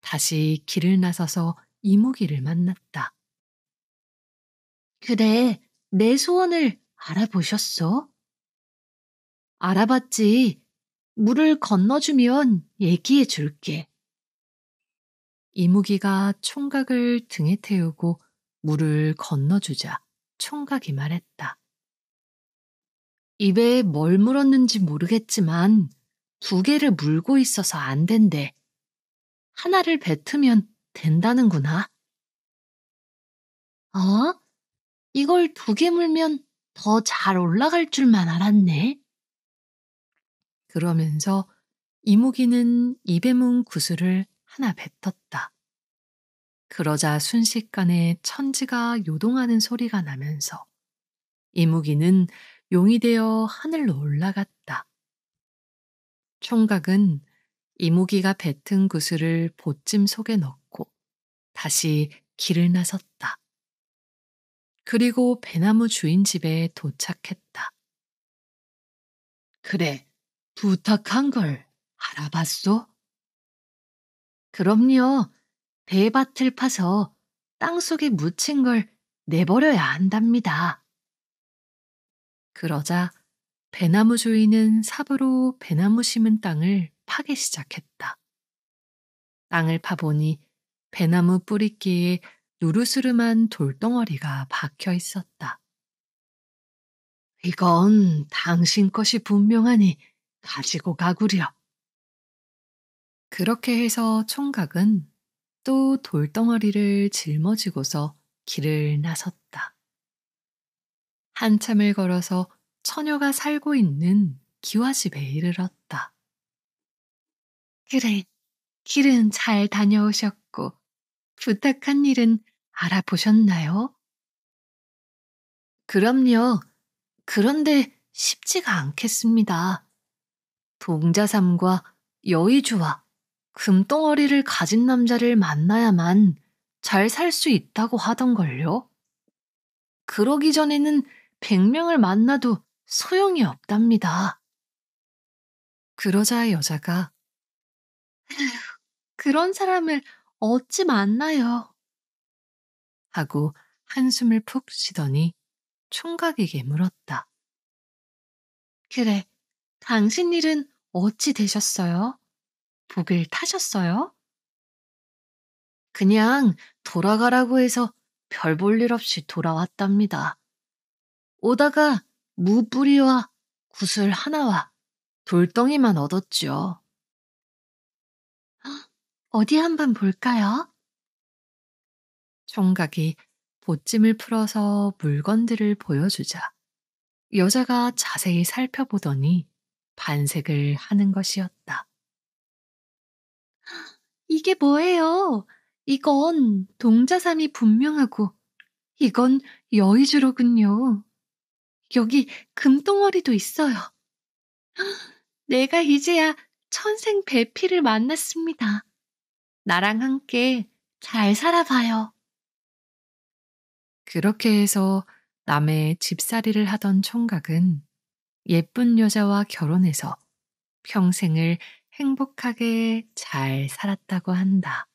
다시 길을 나서서 이무기를 만났다. 그래, 내 소원을 알아보셨어? 알아봤지. 물을 건너주면 얘기해 줄게. 이무기가 총각을 등에 태우고 물을 건너주자 총각이 말했다. 입에 뭘 물었는지 모르겠지만 두 개를 물고 있어서 안 된대. 하나를 뱉으면 된다는구나. 어? 이걸 두 개 물면 더 잘 올라갈 줄만 알았네. 그러면서 이무기는 입에 문 구슬을 하나 뱉었다. 그러자 순식간에 천지가 요동하는 소리가 나면서 이무기는 용이 되어 하늘로 올라갔다. 총각은 이무기가 뱉은 구슬을 보찜 속에 넣고 다시 길을 나섰다. 그리고 배나무 주인 집에 도착했다. 그래, 부탁한 걸 알아봤소? 그럼요. 대밭을 파서 땅속에 묻힌 걸 내버려야 한답니다. 그러자 배나무 주인은 삽으로 배나무 심은 땅을 파기 시작했다. 땅을 파보니 배나무 뿌리끼에 누르스름한 돌덩어리가 박혀 있었다. 이건 당신 것이 분명하니 가지고 가구려. 그렇게 해서 총각은 또 돌덩어리를 짊어지고서 길을 나섰다. 한참을 걸어서 처녀가 살고 있는 기와집에 이르렀다. 그래, 길은 잘 다녀오셨고 부탁한 일은 알아보셨나요? 그럼요. 그런데 쉽지가 않겠습니다. 동자삼과 여의주와 금덩어리를 가진 남자를 만나야만 잘 살 수 있다고 하던걸요. 그러기 전에는 100명을 만나도 소용이 없답니다. 그러자 여자가 그런 사람을 어찌 만나요? 하고 한숨을 푹 쉬더니 총각에게 물었다. 그래, 당신 일은 어찌 되셨어요? 복을 타셨어요? 그냥 돌아가라고 해서 별 볼 일 없이 돌아왔답니다. 오다가 무뿌리와 구슬 하나와 돌덩이만 얻었죠. 어디 한번 볼까요? 총각이 보찜을 풀어서 물건들을 보여주자 여자가 자세히 살펴보더니 반색을 하는 것이었다. 이게 뭐예요? 이건 동자삼이 분명하고 이건 여의주로군요. 여기 금덩어리도 있어요. 내가 이제야 천생 배필을 만났습니다. 나랑 함께 잘 살아봐요. 그렇게 해서 남의 집살이를 하던 총각은 예쁜 여자와 결혼해서 평생을 행복하게 잘 살았다고 한다.